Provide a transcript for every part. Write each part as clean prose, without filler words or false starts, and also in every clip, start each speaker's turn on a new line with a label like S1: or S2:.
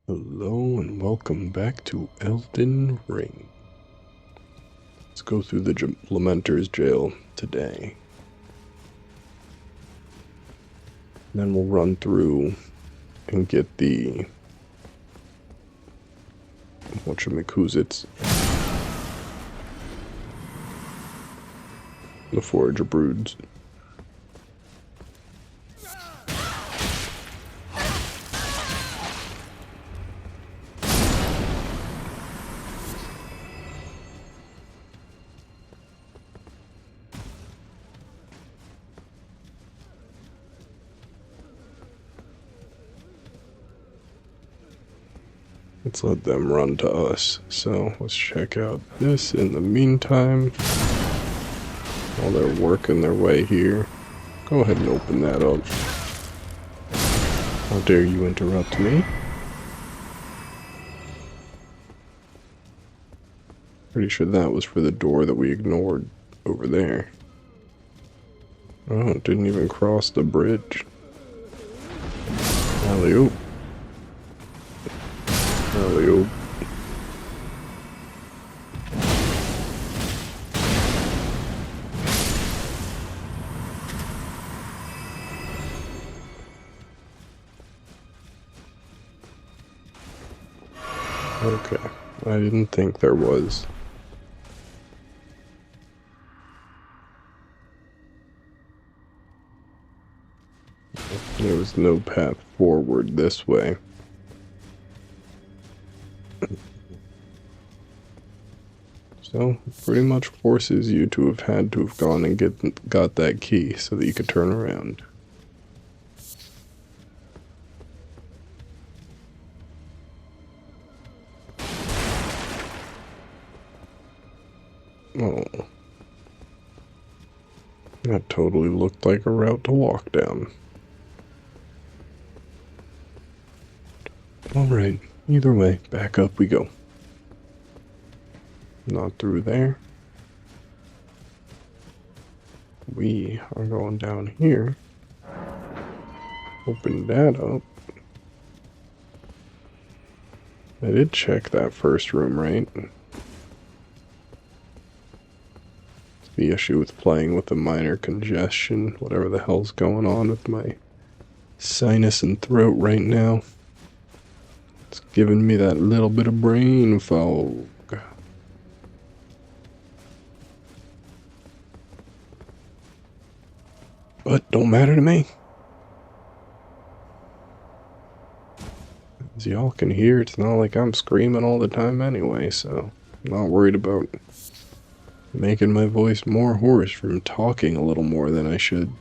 S1: Hello and welcome back to Elden Ring. Let's go through the Lamenter's Jail today. Then we'll run through and get the whatchamacallits, the Forager Broods. Let's let them run to us. So let's check out this in the meantime. While they're working their way here, go ahead and open that up. How dare you interrupt me? Pretty sure that was for the door that we ignored over there. Oh, it didn't even cross the bridge. Alley-oop. Alley-oop. Okay, I didn't think there was. There was no path forward this way. So, pretty much forces you to have had to have gone and got that key so that you could turn around. Oh. That totally looked like a route to walk down. Alright, either way, back up we go. Not through there. We are going down here. Open that up. I did check that first room, right? The issue with playing with a minor congestion, whatever the hell's going on with my sinus and throat right now. It's giving me that little bit of brain fog. But don't matter to me. As y'all can hear, it's not like I'm screaming all the time anyway, so I'm not worried about making my voice more hoarse from talking a little more than I should.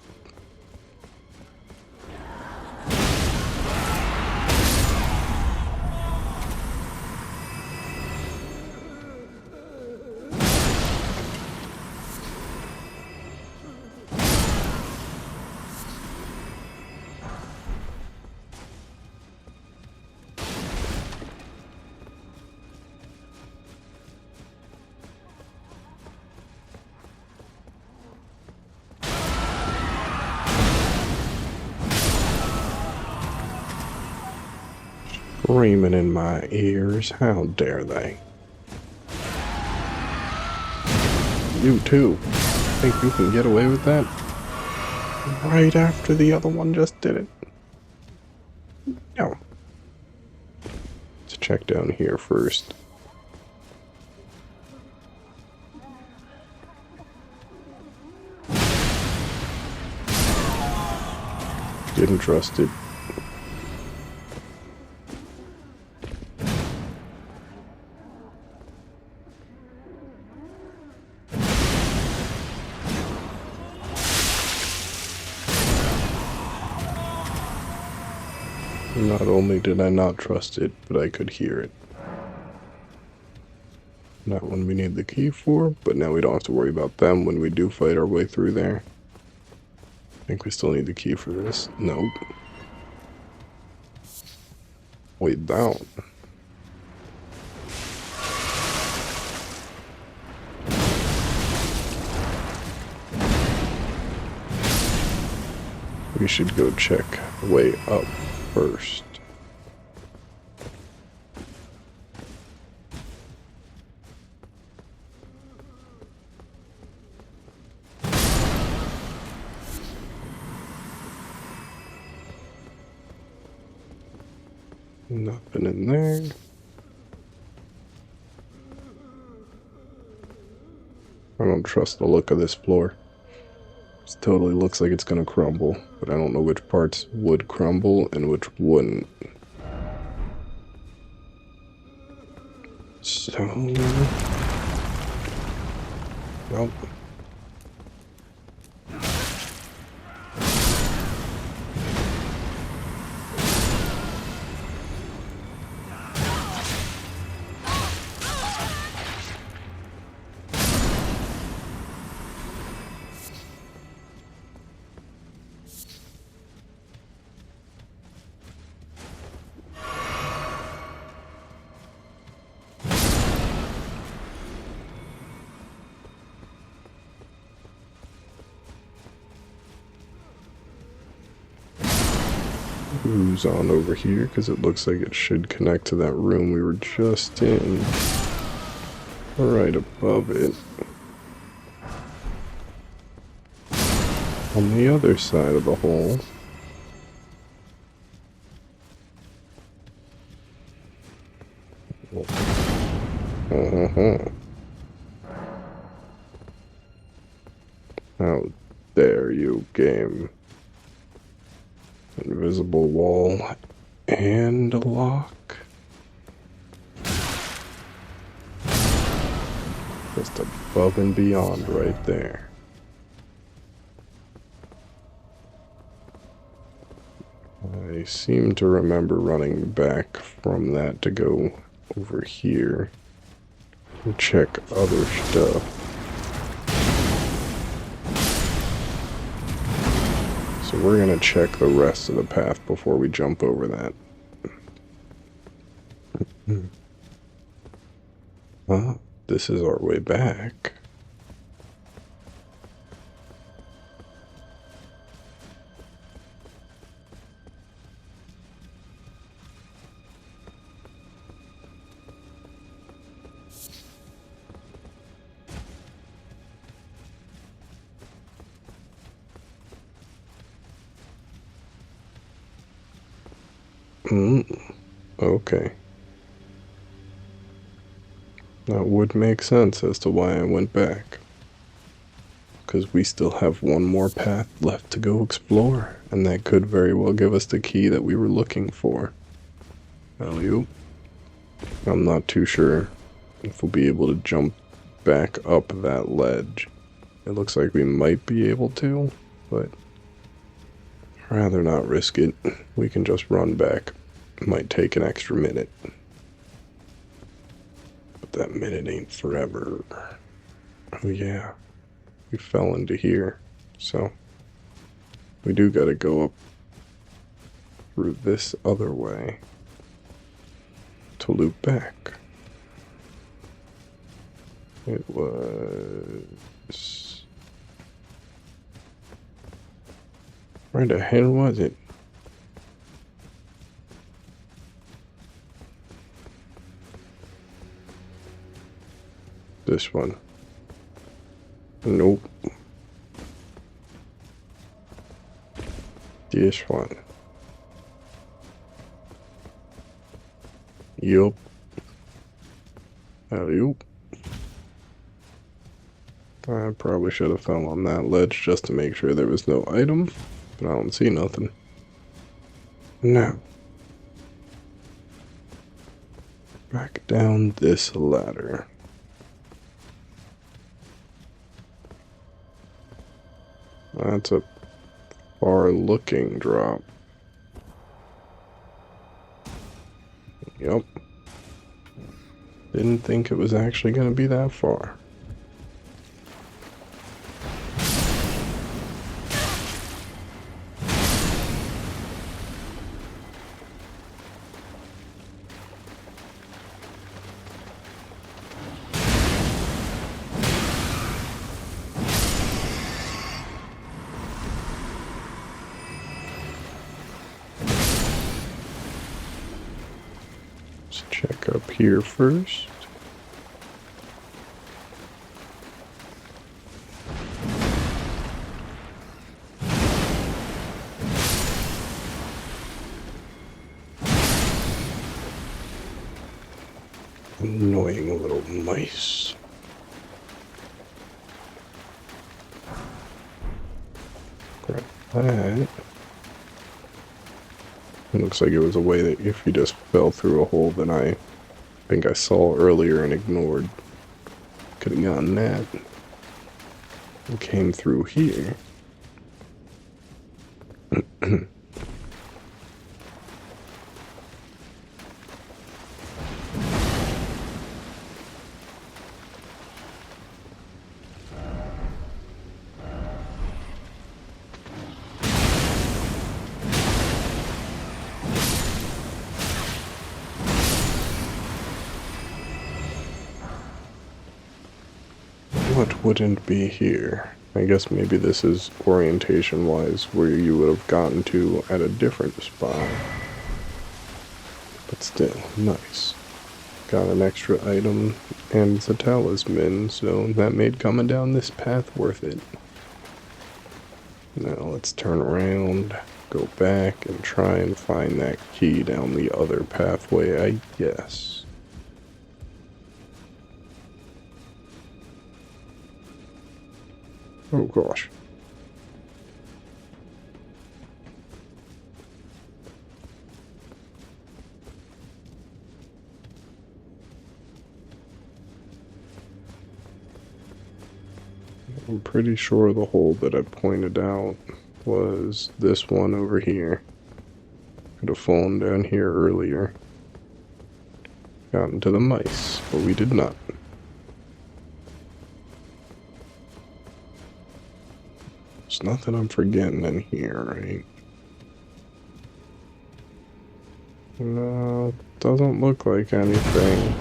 S1: Screaming in my ears, how dare they? You too. Think you can get away with that? Right after the other one just did it. No. Let's check down here first. Didn't trust it. Not only did I not trust it, but I could hear it. Not one we need the key for, but now we don't have to worry about them when we do fight our way through there. I think we still need the key for this. Nope. Wait down. We should go check way up first. Nothing in there. I don't trust the look of this floor. It totally looks like it's gonna crumble, but I don't know which parts would crumble and which wouldn't. So... Well... Who's on over here, because it looks like it should connect to that room we were just in. Right above it. On the other side of the hole. How dare you, game. Invisible wall and a lock. Just above and beyond right there. I seem to remember running back from that to go over here and check other stuff. So we're gonna check the rest of the path before we jump over that. This is our way back. Okay. That would make sense as to why I went back. Because we still have one more path left to go explore, and that could very well give us the key that we were looking for. Alley-oop. I'm not too sure if we'll be able to jump back up that ledge. It looks like we might be able to, but I'd rather not risk it. We can just run back. It might take an extra minute. But that minute ain't forever. Oh yeah, we fell into here. So, we do gotta go up through this other way to loop back. It was... Where the hell was it? This one. Nope. This one. Yup. Alley-oop. I probably should have fell on that ledge just to make sure there was no item, but I don't see nothing. Now, back down this ladder. That's a far-looking drop. Yep. Didn't think it was actually going to be that far. Let's check up here first. Annoying little mice. Grab that. It looks like it was a way that if you just fell through a hole that I think I saw earlier and ignored, could have gotten that. And came through here. What wouldn't be here? I guess maybe this is orientation-wise where you would have gotten to at a different spot. But still, nice. Got an extra item and it's a talisman, so that made coming down this path worth it. Now let's turn around, go back, and try and find that key down the other pathway, I guess. Oh gosh. I'm pretty sure the hole that I pointed out was this one over here. Could have fallen down here earlier. Gotten to the mice, but we did not. There's nothing I'm forgetting in here, right? No, doesn't look like anything.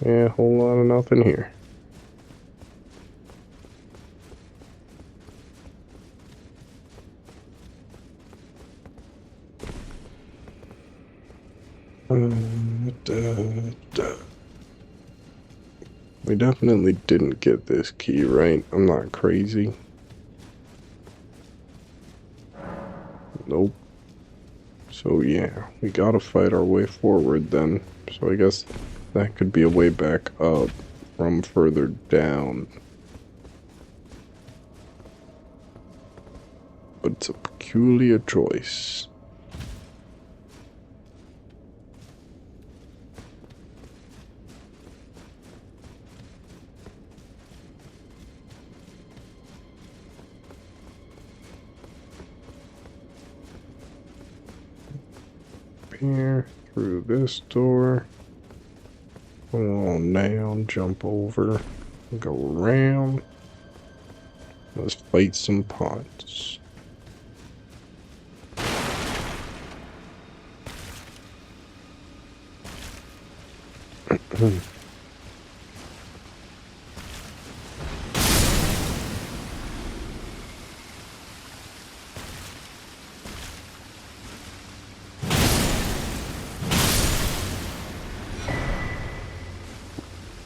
S1: Yeah, a whole lot of nothing here. We definitely didn't get this key, right? I'm not crazy. Nope. So yeah, we gotta fight our way forward then. So I guess that could be a way back up from further down. But it's a peculiar choice. Here, through this door. Go on down, jump over, go around. Let's fight some pots.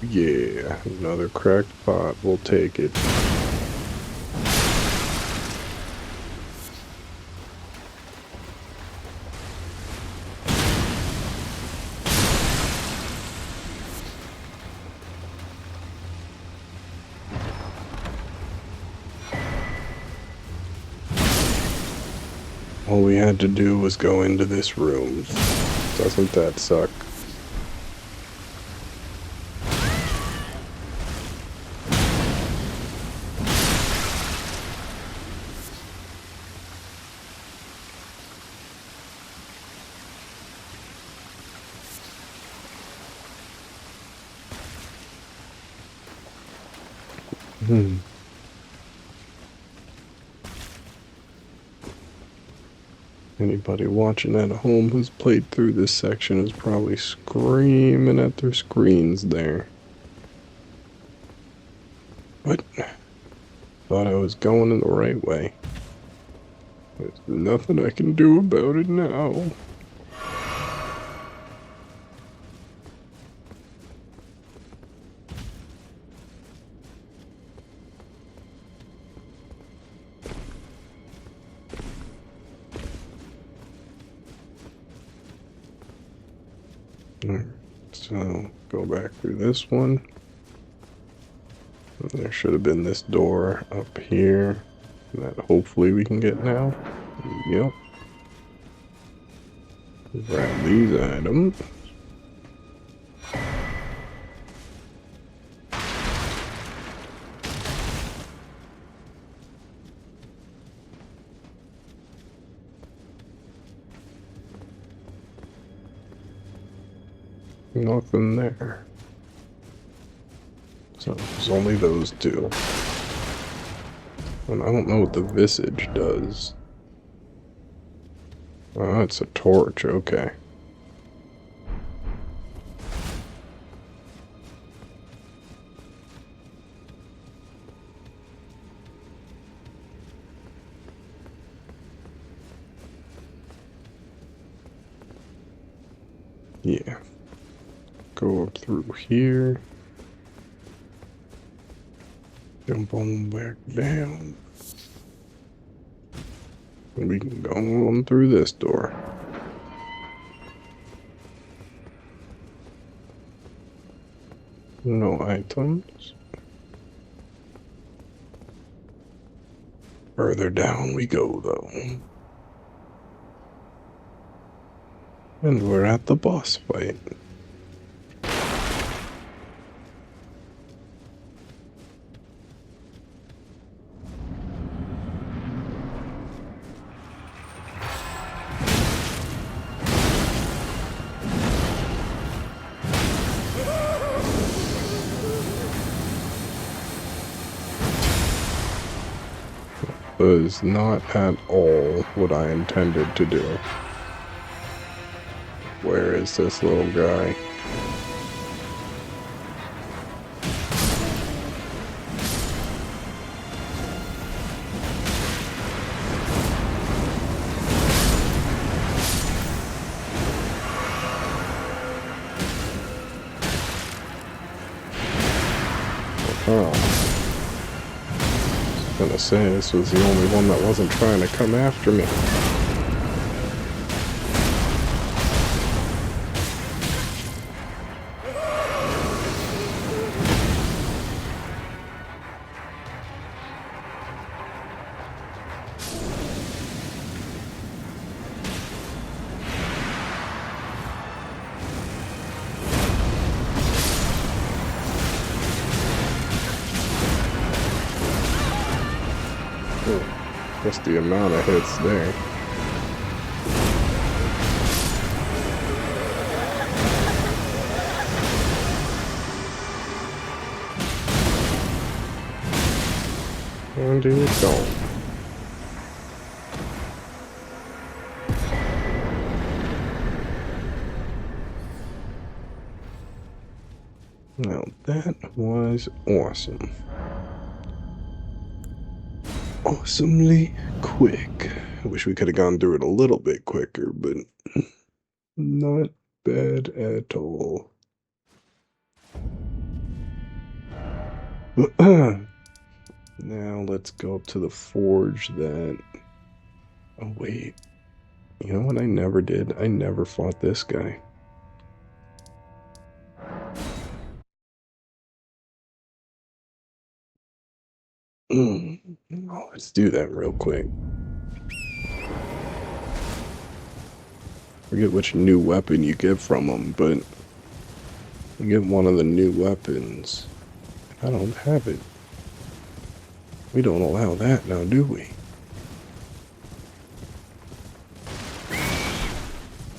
S1: Yeah, another cracked pot. We'll take it. All we had to do was go into this room. Doesn't that suck? Anybody watching at home who's played through this section is probably screaming at their screens there. But thought I was going in the right way. There's nothing I can do about it now. So, go back through this one. There should have been this door up here that hopefully we can get now. Yep. Grab these items. Nothing there. So there's only those two. And I don't know what the visage does. Oh, it's a torch, okay. Yeah. Go up through here. Jump on back down. And we can go on through this door. No items. Further down we go, though. And we're at the boss fight. Was not at all what I intended to do. Where is this little guy? Oh. I was gonna say, this was the only one that wasn't trying to come after me. Just the amount of hits there. And here we go. Now that was awesome. Awesomely quick. I wish we could have gone through it a little bit quicker, but not bad at all. Now let's go up to the forge that... Oh wait. You know what I never did? I never fought this guy. Oh, let's do that real quick. Forget which new weapon you get from them, but you get one of the new weapons. I don't have it. We don't allow that now, do we?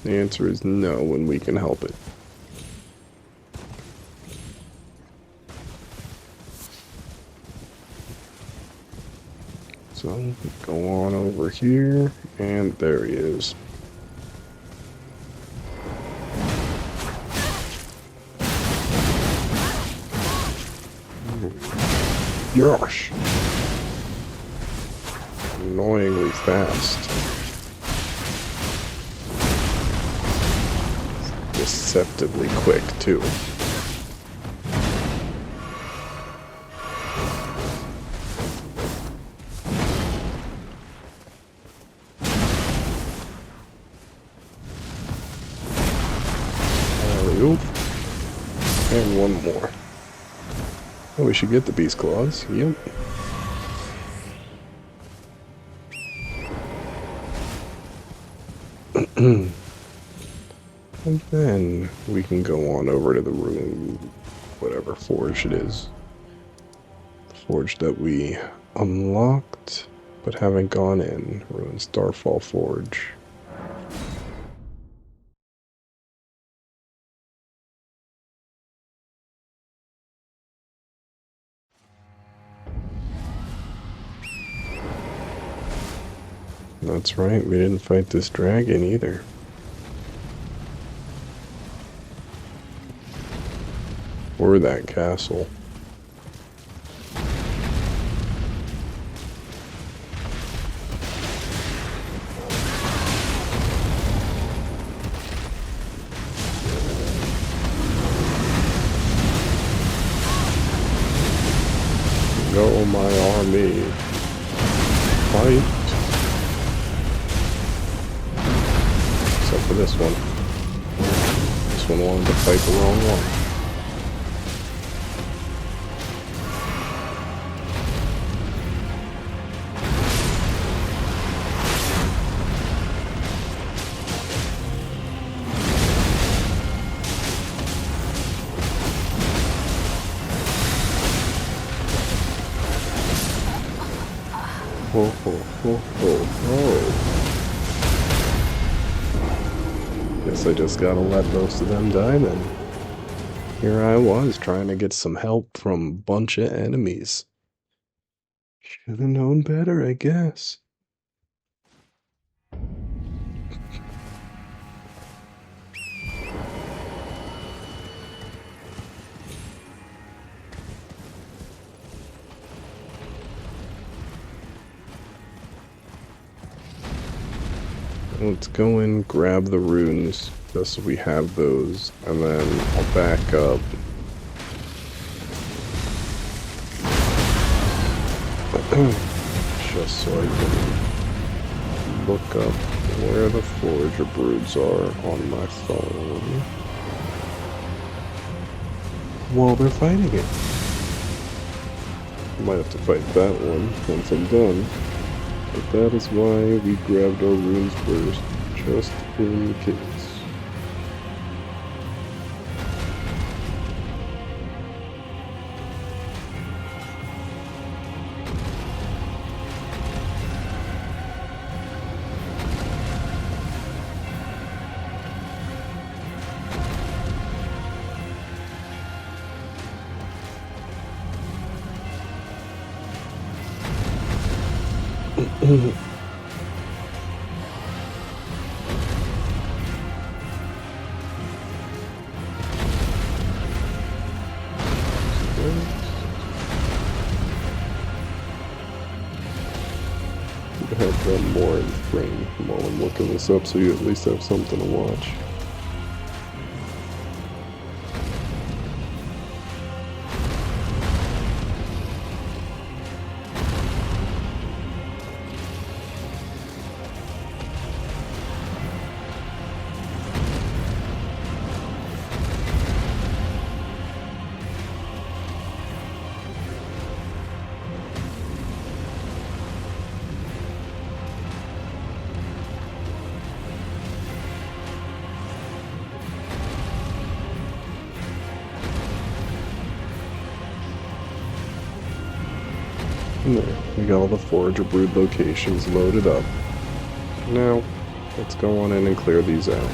S1: The answer is no when we can help it. So, go on over here, and there he is. Gosh! Annoyingly fast. Deceptively quick, too. one more. Oh, we should get the beast claws. Yep. And then we can go on over to the room, whatever forge it is. The forge that we unlocked, but haven't gone in. Ruined Starfall Forge. That's right, we didn't fight this dragon either. Or that castle. Go, my army. Fight. Except for this one. This one wanted to fight the wrong one. Ho, ho, ho, ho, ho. Guess I just gotta let most of them die then. Here I was trying to get some help from a bunch of enemies. Should've known better, I guess. Let's go and grab the runes, just so we have those, and then I'll back up. Just so I can look up where the Forge of Broods are on my phone while they're fighting it. Might have to fight that one once I'm done. But that is why we grabbed our runes first, just in case. Have them more in frame while I'm looking this up, so you at least have something to watch. There, we got all the Forge of Brood locations loaded up. Now, let's go on in and clear these out.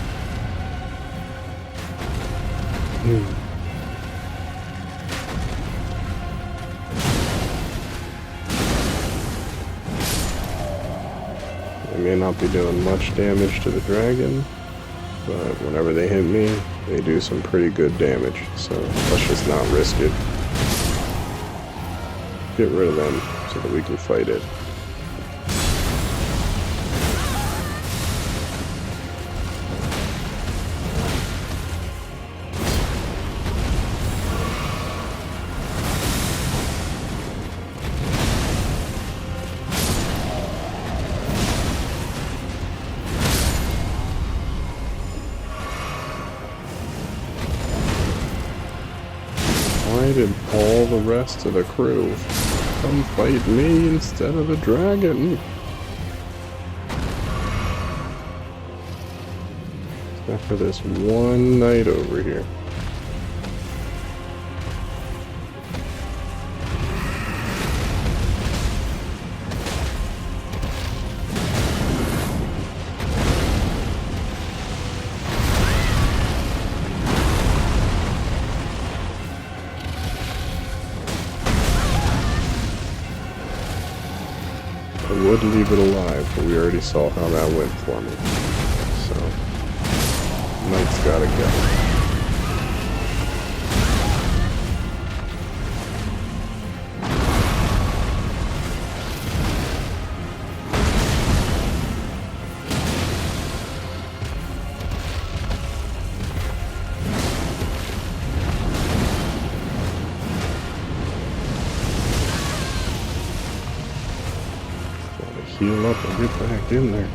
S1: They may not be doing much damage to the dragon, but whenever they hit me, they do some pretty good damage, so let's just not risk it. Get rid of them so that we can fight it. invited all the rest of the crew. Come fight me instead of the dragon. After this one night over here. I would leave it alive, but we already saw how that went for me. So, Knight's gotta go. Heal up and get back in there.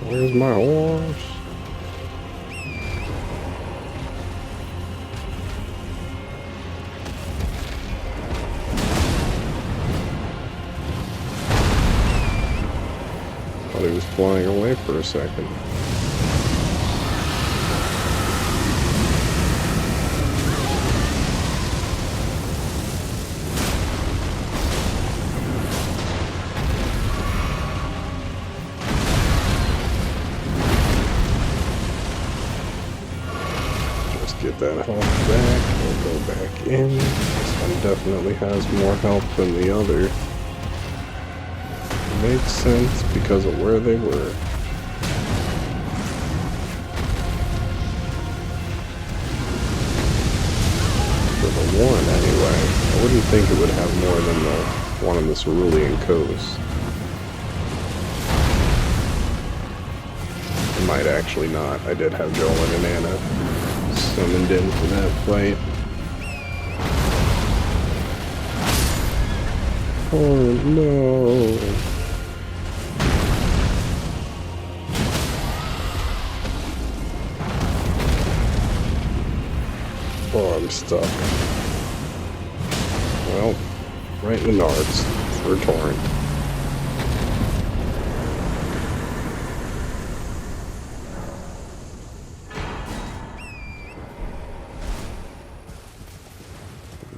S1: Where's my horse? Thought he was flying away for a second. Get that health back, we'll go back in. This one definitely has more health than the other. Makes sense because of where they were. For the one, anyway. I wouldn't think it would have more than the one on the Cerulean Coast. It might actually not. I did have Joel and Anna summoned in for that fight. Oh no. Oh, I'm stuck. Well, right in the nards for a torrent.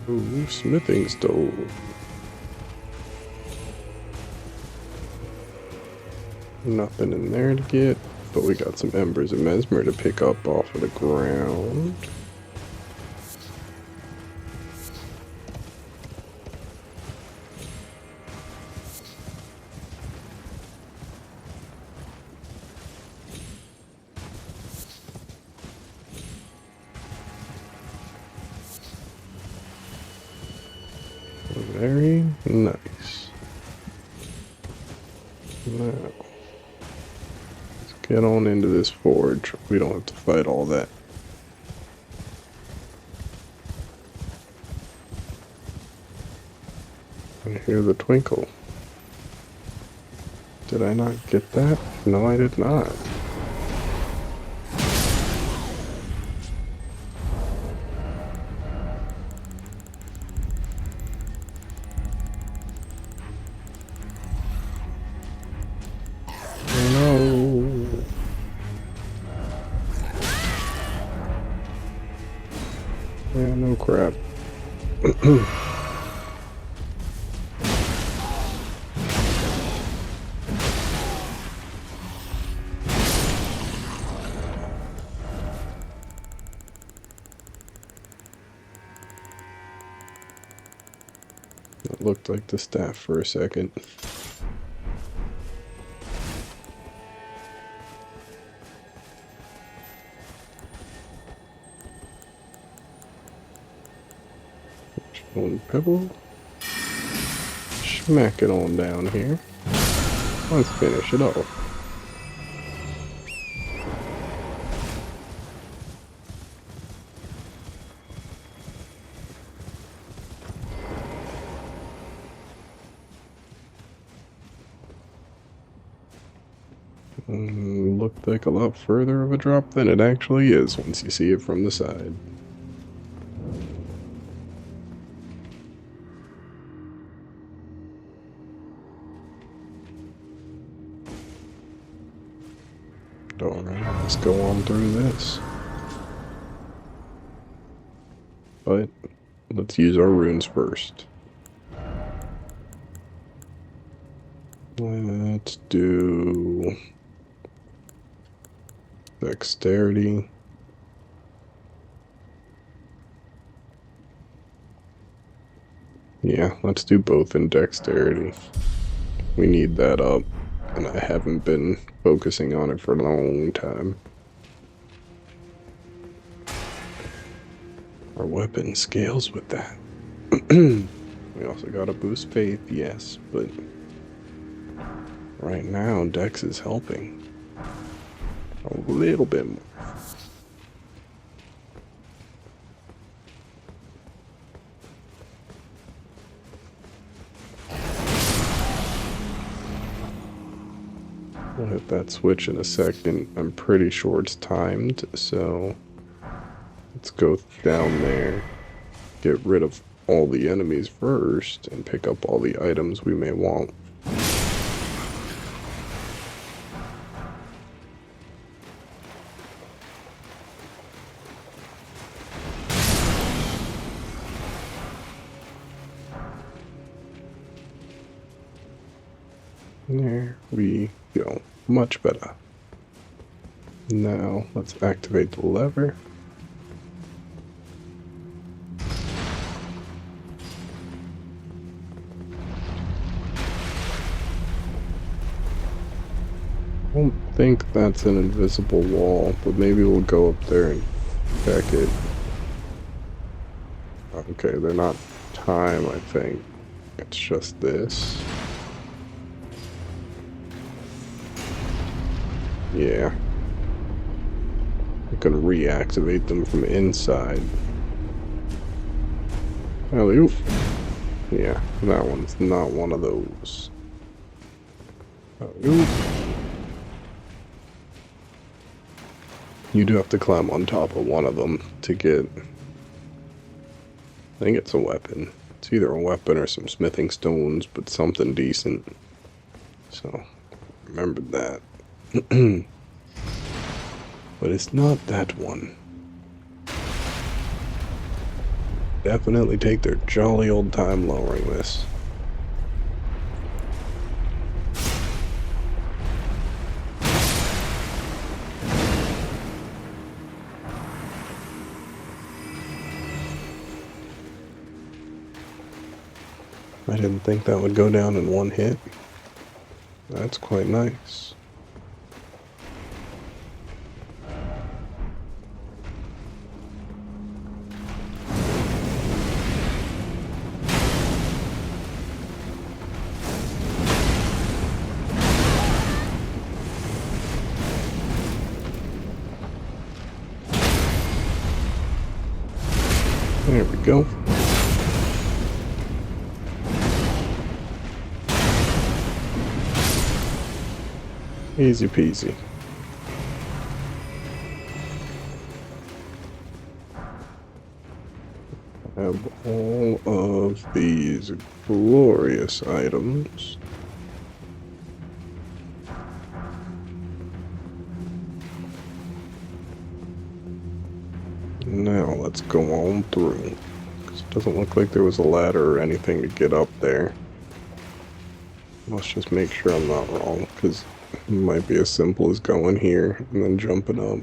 S1: Ooh, smithing stove. Nothing in there to get, but we got some embers of mesmer to pick up off of the ground. Very nice. Now, let's get on into this forge. We don't have to fight all that. I hear the twinkle. Did I not get that? No, I did not. Yeah, no crap. It looked like the staff for a second. One pebble. Smack it on down here. Let's finish it off. Looked like a lot further of a drop than it actually is once you see it from the side. Alright, let's go on through this. But let's use our runes first. Let's do dexterity. Yeah, let's do both in dexterity. We need that up, and I haven't been focusing on it for a long time. Our weapon scales with that. We also gotta boost faith, yes, but right now Dex is helping a little bit more. We'll hit that switch in a second. I'm pretty sure it's timed, so let's go down there, get rid of all the enemies first, and pick up all the items we may want. There we go. Much better. Now, let's activate the lever. I don't think that's an invisible wall, but maybe we'll go up there and check it. Okay, they're not time, I think. It's just this. Yeah. I can reactivate them from inside. Alley-oop. Yeah, that one's not one of those. Alley-oop. You do have to climb on top of one of them to get... I think it's a weapon. It's either a weapon or some smithing stones, but something decent. So, remember that. But it's not that one. Definitely take their jolly old time lowering this. I didn't think that would go down in one hit. That's quite nice. There we go. Easy peasy. Have all of these glorious items. Now let's go on through. 'Cause it doesn't look like there was a ladder or anything to get up there. Let's just make sure I'm not wrong, because it might be as simple as going here and then jumping up.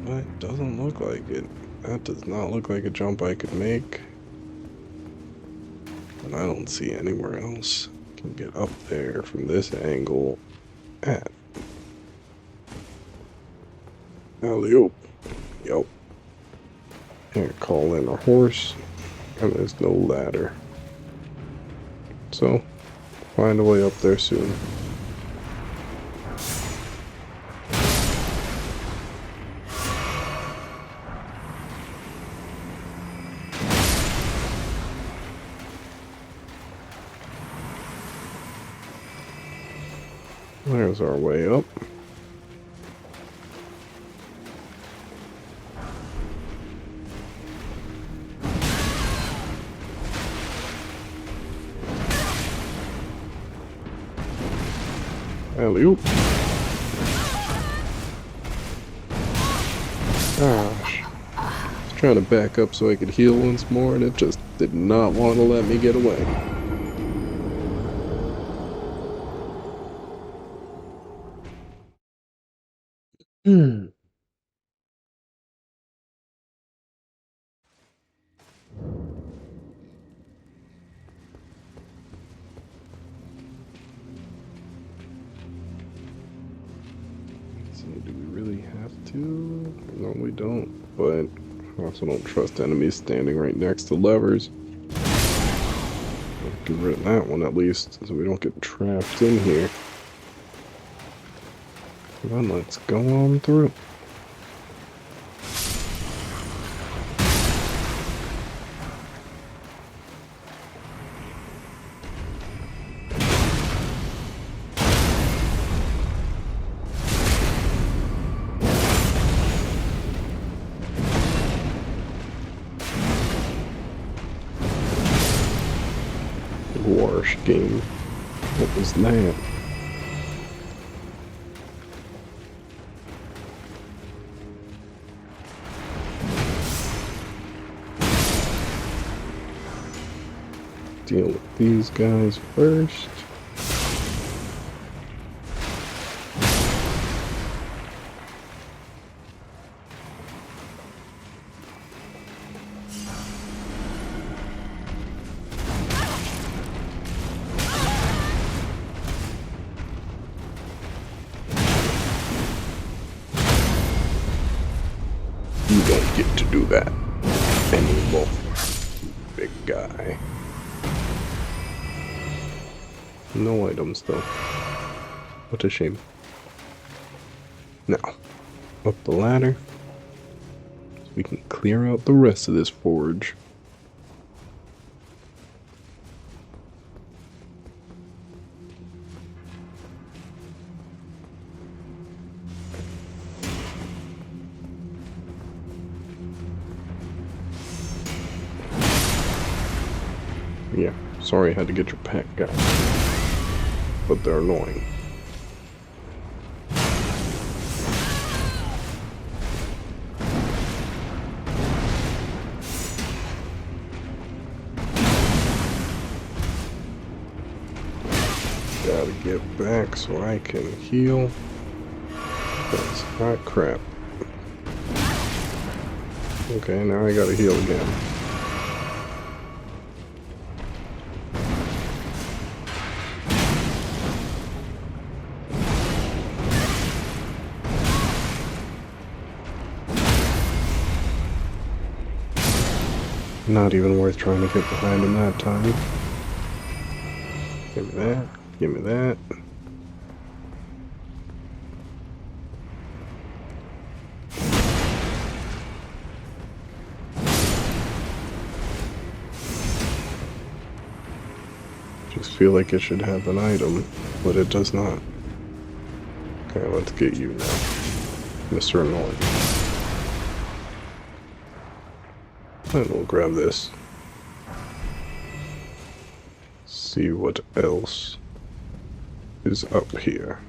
S1: But it doesn't look like it. That does not look like a jump I could make. And I don't see anywhere else I can get up there from this angle at. Alley-oop. Yup. Here, call in a horse, and there's no ladder. So, find a way up there soon. There's our way up. Alley-oop. Gosh. I was trying to back up so I could heal once more, and it just did not want to let me get away. Hmm. So do we really have to? No, we don't. But I also don't trust enemies standing right next to levers. Get rid of that one at least, so we don't get trapped in here. Come on, let's go on through. Warsh game. What was that? Deal with these guys first. You don't get to do that anymore, big guy. No items though. What a shame. Now, up the ladder, so we can clear out the rest of this forge. Yeah, sorry I had to get your pet guy. But they're annoying. Gotta get back so I can heal. That's hot crap. Okay, now I gotta heal again. Not even worth trying to get behind him that time. Give me that. Give me that. Just feel like it should have an item, but it does not. Okay, let's get you now, Mr. Annoying. And we'll grab this. See what else is up here.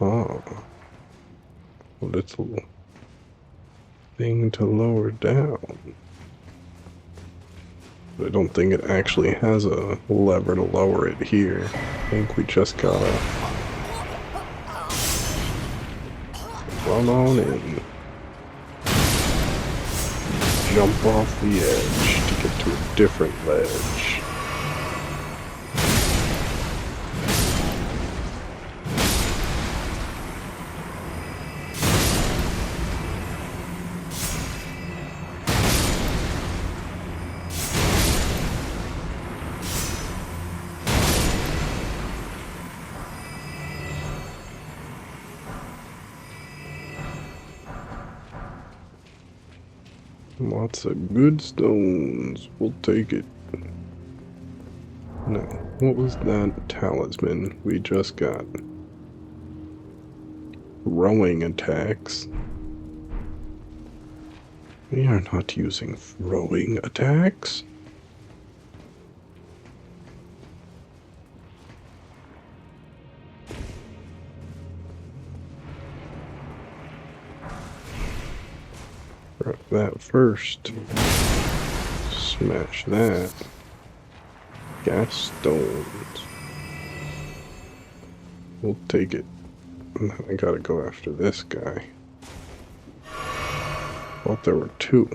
S1: Ah, a little thing to lower down. But I don't think it actually has a lever to lower it here. I think we just gotta run on in. Jump off the edge to get to a different ledge. Lots of good stones. We'll take it. Now, what was that talisman we just got? Rowing attacks. We are not using throwing attacks. Grab that first. Smash that. Gas stones. We'll take it. And then I gotta go after this guy. Thought there were two.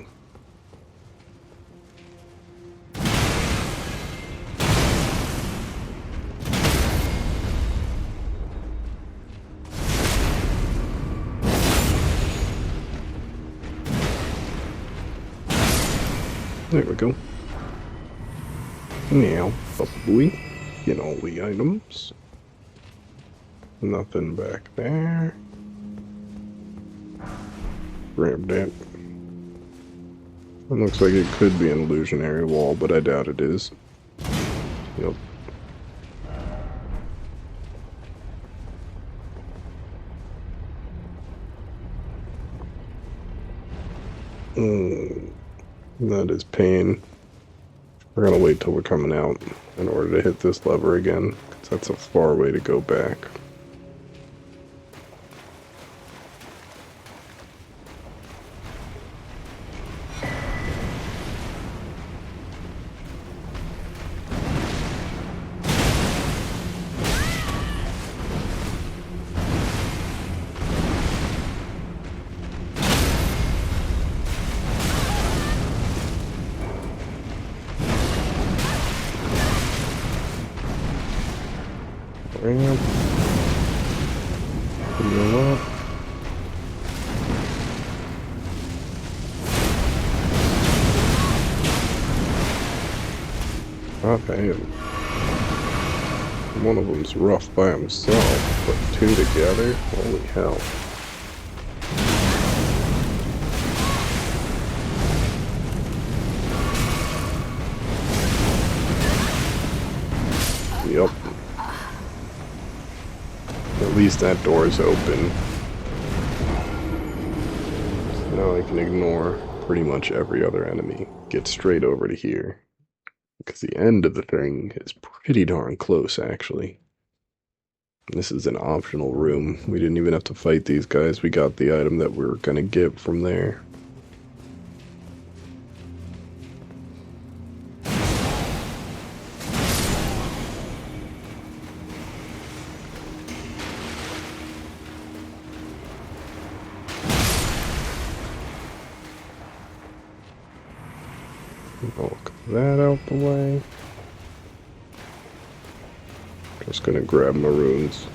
S1: There we go. Now, up boy. Get all the items. Nothing back there. Grab that. It looks like it could be an illusionary wall, but I doubt it is. Yep. That is pain. We're gonna wait till we're coming out in order to hit this lever again, because that's a far way to go back. Ramp. Heal up. Not bad. One of them's rough by himself, but two together, holy hell. Yep. At least that door is open. So now I can ignore pretty much every other enemy. Get straight over to here. Because the end of the thing is pretty darn close, actually. This is an optional room. We didn't even have to fight these guys. We got the item that we were gonna get from there. Knock that out the way. Just gonna grab my runes.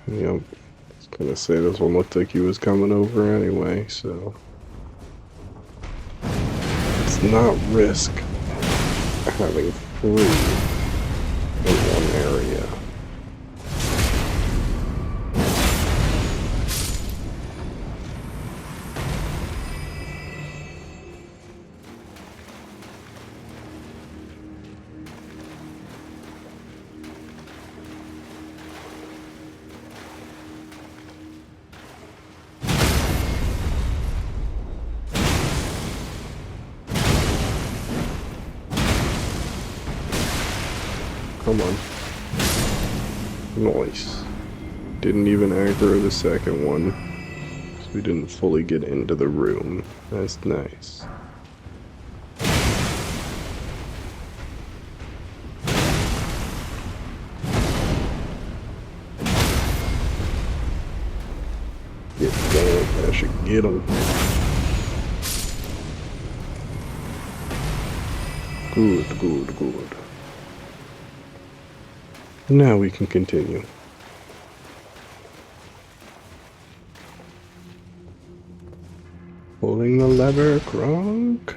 S1: Yep. I was gonna say this one looked like he was coming over anyway, so let's not risk having three in one area. Come on. Nice. Didn't even aggro the second one. So we didn't fully get into the room. That's nice. Get down. I should get him. Good, good, good. Now we can continue. Pulling the lever, Kronk.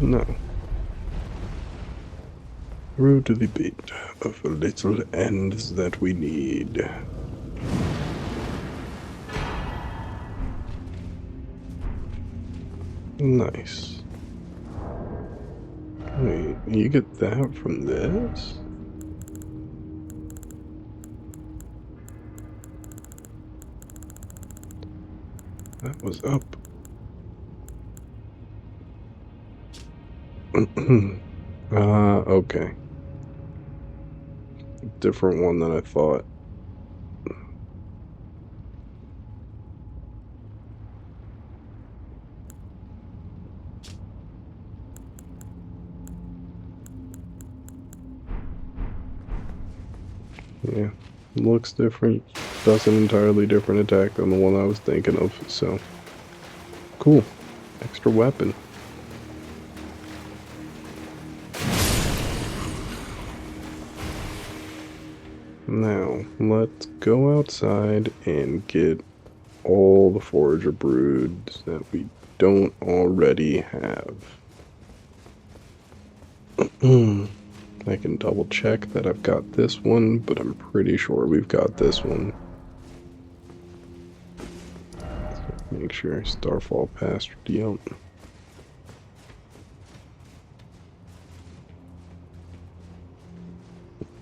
S1: No. Through to the bit of little ends that we need. Nice. Wait, you get that from this? That was up. Okay. Different one than I thought. Yeah, looks different. Does an entirely different attack than the one I was thinking of, so. Cool. Extra weapon. Now, let's go outside and get all the forager broods that we don't already have. I can double check that I've got this one, but I'm pretty sure we've got this one. Make sure Starfall passed. Yep.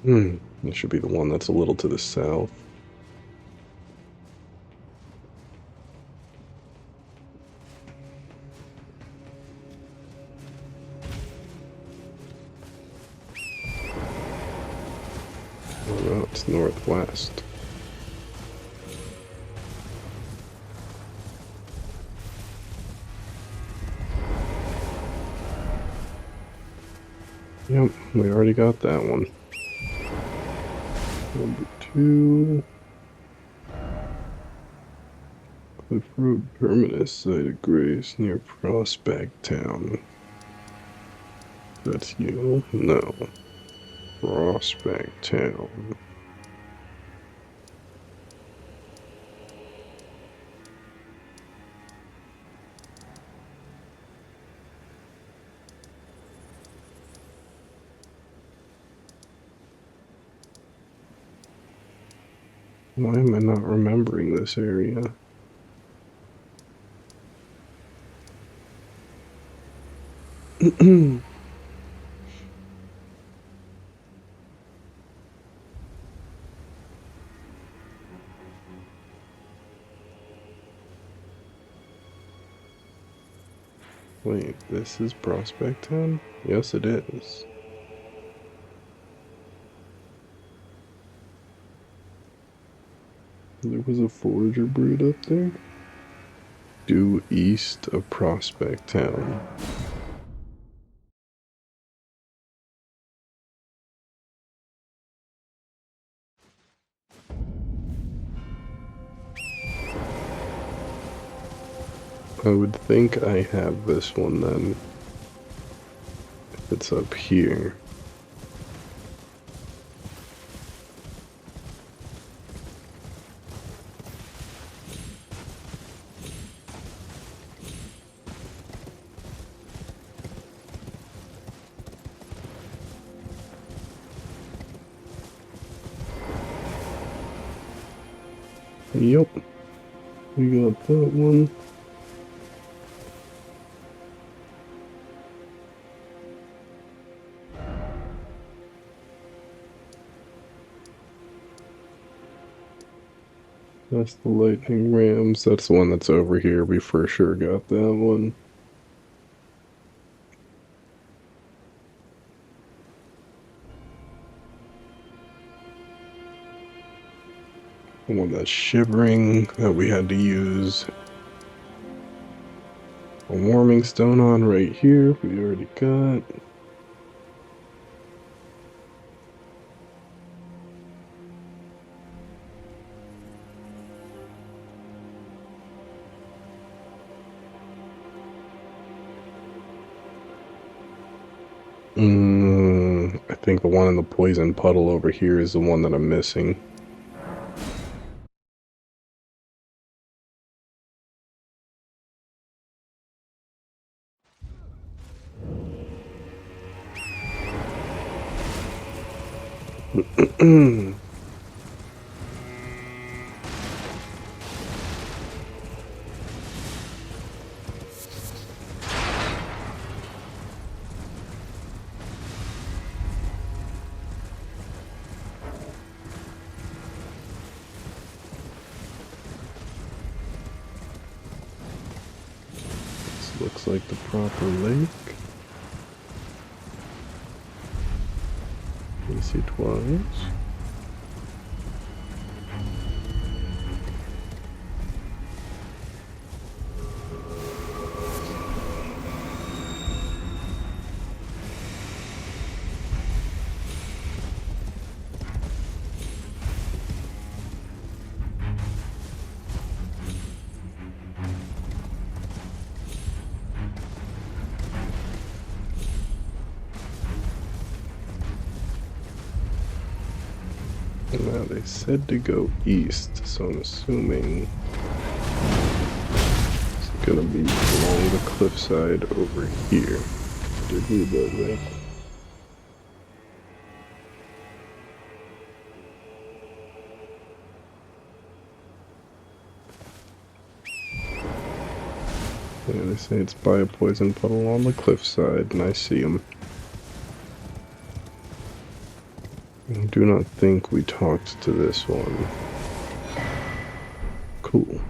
S1: This should be the one that's a little to the south. Oh no, it's northwest. Yep, we already got that one. Number 2. Cliff Road Terminus, site of grace near Prospect Town. That's you? No. Prospect Town. Why am I not remembering this area? Wait, this is Prospect Town? Yes, it is. There was a forager brood up there? Due east of Prospect Town. I would think I have this one then. If it's up here. Yep. We got that one. That's the lightning rams. That's the one that's over here. We for sure got that one. The one that's shivering that we had to use a warming stone on right here. We already got. I think the one in the poison puddle over here is the one that I'm missing. looks like the proper lake. Easy twice. Now they said to go east, so I'm assuming it's gonna be along the cliffside over here. Did we read that right? Yeah, they say it's by a poison puddle on the cliffside, and I see them. I do not think we talked to this one. Cool.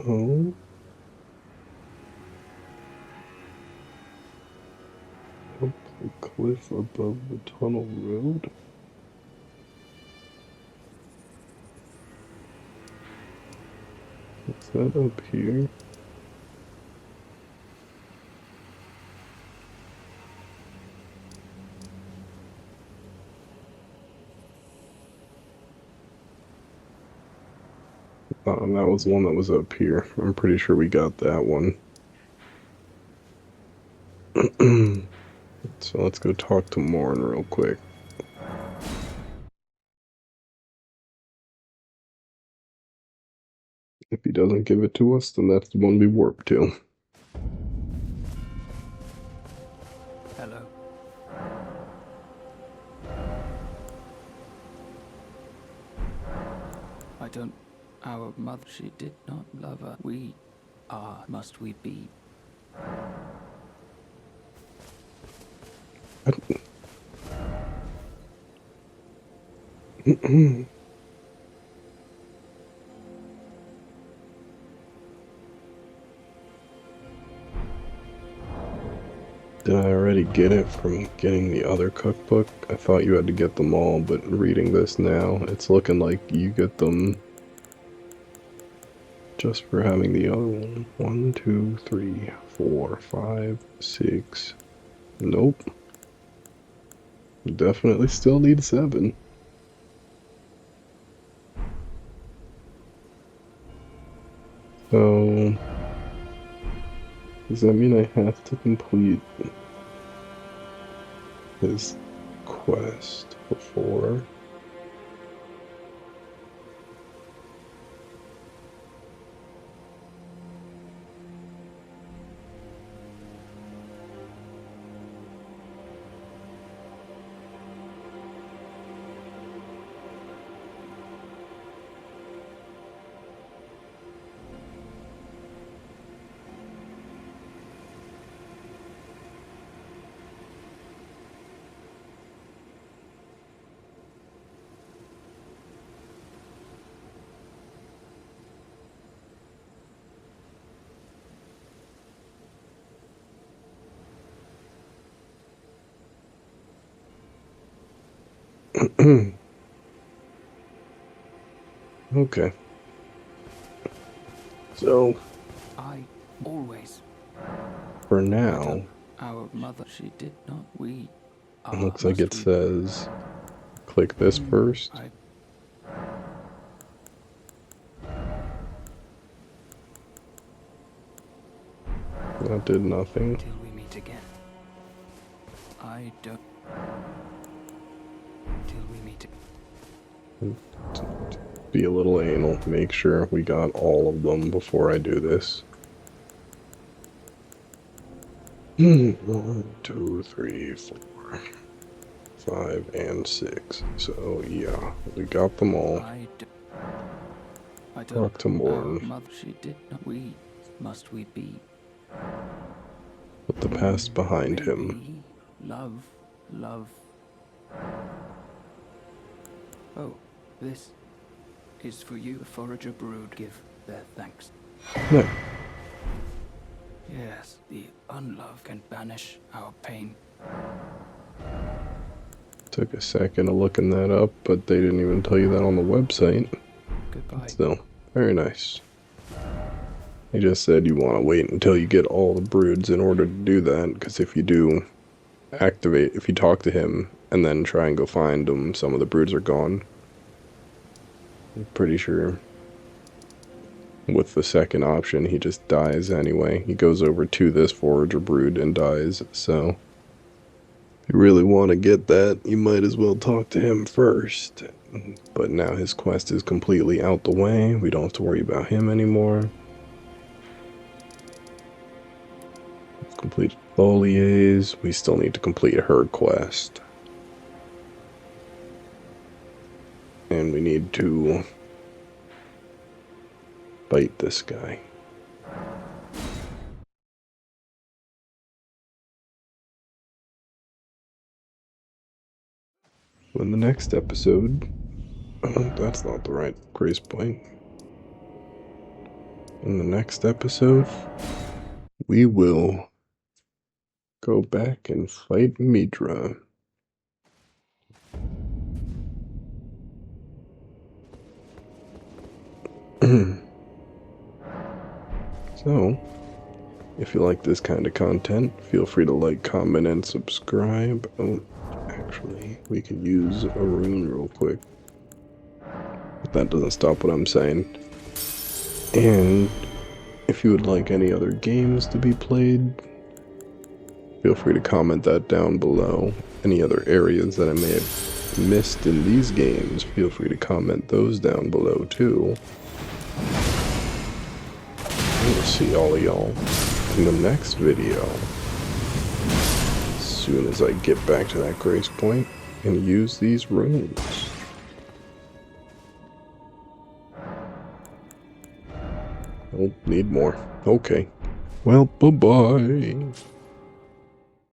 S1: Oh. Up the cliff above the tunnel road? Is that up here? That was one that was up here. I'm pretty sure we got that one. So let's go talk to Morn real quick. If he doesn't give it to us, then that's the one we warp to.
S2: Hello. I don't... Our mother, she did not love her. We are, must we be?
S1: Did I already get it from getting the other cookbook? I thought you had to get them all, but reading this now, it's looking like you get them just for having the other one. 1, 2, 3, 4, 5, 6. Nope. Definitely still need 7. So, does that mean I have to complete his quest before? Okay. So,
S2: I always...
S1: for now,
S2: Our mother, she did not... We
S1: it
S2: are,
S1: looks like
S2: must
S1: it
S2: we...
S1: says click this first. That did nothing.
S2: Till we meet again. I don't... Till we meet again.
S1: be a little anal. Make sure we got all of them before I do this. 1, 2, 3, 4, 5, and 6. So yeah, we got them all.
S2: I don't.
S1: Talk to
S2: Our
S1: Morn.
S2: mother, she did not. We be.
S1: Put the past behind him.
S2: Maybe love. Oh, this is for you. The forager brood give their thanks.
S1: No.
S2: Yes, the unlove can banish our pain.
S1: Took a second of looking that up, but they didn't even tell you that on the website.
S2: Goodbye.
S1: Still, very nice. They just said you want to wait until you get all the broods in order to do that, because if you do if you talk to him and then try and go find them, some of the broods are gone. I'm pretty sure with the second option, he just dies anyway. He goes over to this forager brood and dies, so if you really want to get that, you might as well talk to him first. But now his quest is completely out the way. We don't have to worry about him anymore. We've completed Folier's. We still need to complete her quest. And we need to fight this guy. In the next episode, that's not the right grace point. In the next episode, we will go back and fight Midra. So, if you like this kind of content, feel free to like, comment, and subscribe. Oh, actually, we could use a rune real quick. But that doesn't stop what I'm saying. And if you would like any other games to be played, feel free to comment that down below. Any other areas that I may have missed in these games, feel free to comment those down below too. And we'll see all of y'all in the next video. As soon as I get back to that grace point and use these runes. Oh, need more. Okay. Well, bye-bye.